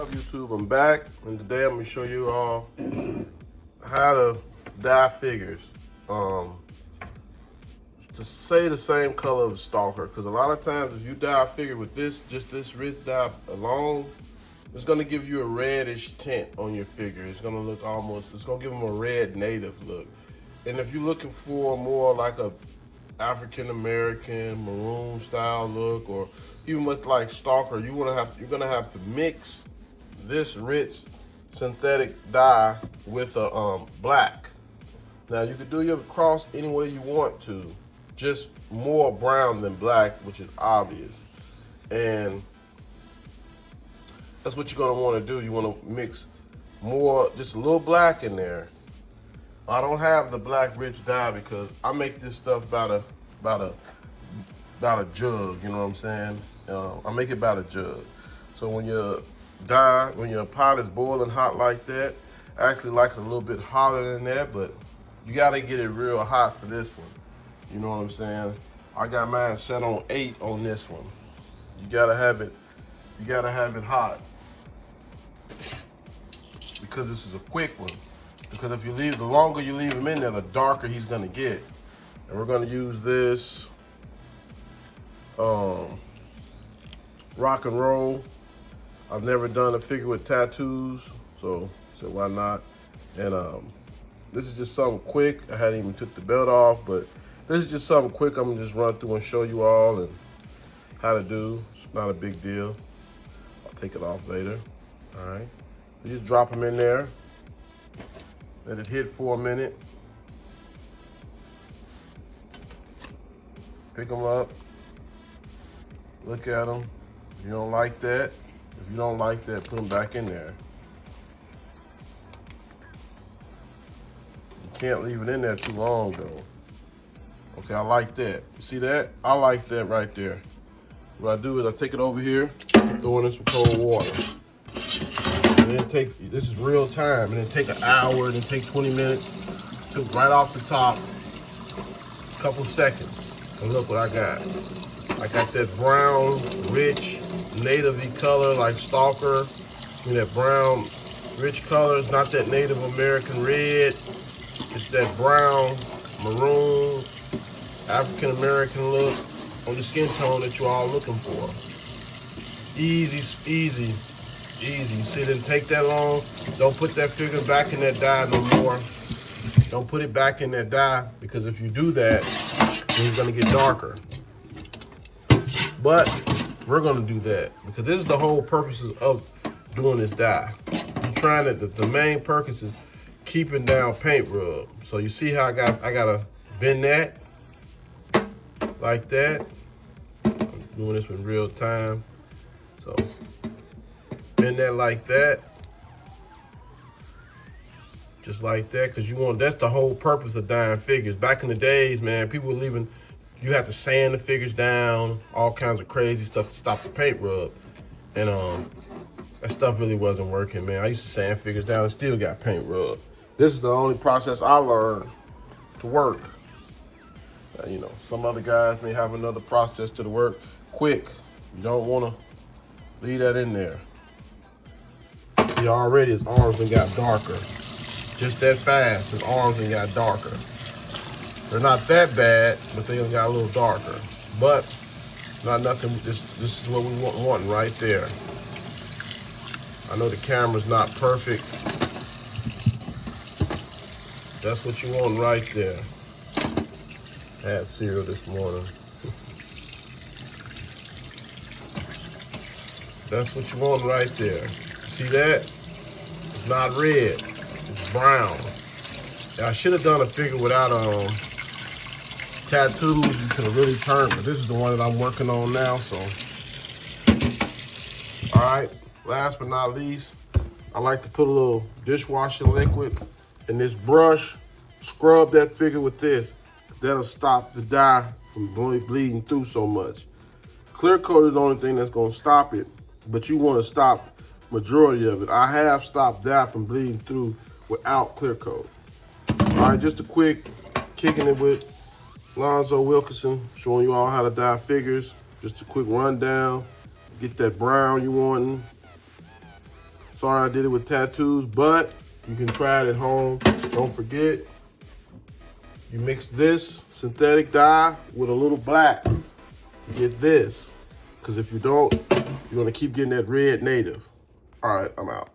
What up, YouTube? I'm back, and today I'm gonna show you all how to dye figures to say the same color of a stalker. Because a lot of times, if you dye a figure with just this rich dye alone, it's gonna give you a reddish tint on your figure. It's gonna look it's gonna give them a red native look. And if you're looking for more like a African American maroon style look, or even with like stalker, you're gonna have to mix this rich synthetic dye with a black. Now you can do your cross any way you want to, just more brown than black, which is obvious. And that's what you're gonna want to do. You want to mix more, just a little black in there. I don't have the black rich dye because I make this stuff about a jug. You know what I'm saying? I make it about a jug. So when your pot is boiling hot like that, I actually like it a little bit hotter than that, but you gotta get it real hot for this one. You know what I'm saying? I got mine set on 8 on this one. You gotta have it hot because this is a quick one. Because if the longer you leave him in there, the darker he's gonna get. And we're gonna use this rock and roll. I've never done a figure with tattoos, so why not? And this is just something quick. I hadn't even took the belt off, but this is just something quick. I'm gonna just run through and show you all and how to do. It's not a big deal. I'll take it off later. All right. You just drop them in there. Let it hit for a minute. Pick them up. Look at them. If you don't like that, put them back in there. You can't leave it in there too long though. Okay, I like that. You see that? I like that right there. What I do is I take it over here, throw it in some cold water. And then this is real time, and then take an hour, and then take 20 minutes. Took right off the top, a couple seconds. And look what I got. I got that brown, rich, native-y color like stalker. That brown, rich color. It's not that Native American red. It's that brown, maroon, African American look on the skin tone that you're all looking for. Easy, easy, easy. See, it didn't take that long. Don't put that figure back in that dye no more. Don't put it back in that dye, because if you do that, then it's gonna get darker. But we're gonna do that because this is the whole purpose of doing this dye. You're trying to, the main purpose is keeping down paint rub. So you see how I gotta bend that like that. I'm doing this in real time. So bend that like that. Just like that, because that's the whole purpose of dyeing figures. Back in the days, man, people were leaving, you had to sand the figures down, all kinds of crazy stuff to stop the paint rub. And that stuff really wasn't working, man. I used to sand figures down and still got paint rub. This is the only process I learned to work. Some other guys may have another process to the work quick. You don't want to leave that in there. See, already his arms done got darker. Just that fast, his arms done got darker. They're not that bad, but they got a little darker. But not nothing. This is what we want right there. I know the camera's not perfect. That's what you want right there. I had cereal this morning. That's what you want right there. See that? It's not red. It's brown. I should have done a figure without tattoos. You could have really turned, but this is the one that I'm working on now. So, all right. Last but not least, I like to put a little dishwashing liquid in this brush. Scrub that figure with this. That'll stop the dye from bleeding through so much. Clear coat is the only thing that's gonna stop it, but you want to stop majority of it. I have stopped dye from bleeding through without clear coat. All right, just a quick kicking it with Lonzo Wilkinson, showing you all how to dye figures. Just a quick rundown. Get that brown you want. Sorry I did it with tattoos, but you can try it at home. Don't forget, you mix this synthetic dye with a little black. You get this. Because if you don't, you're going to keep getting that red native. All right, I'm out.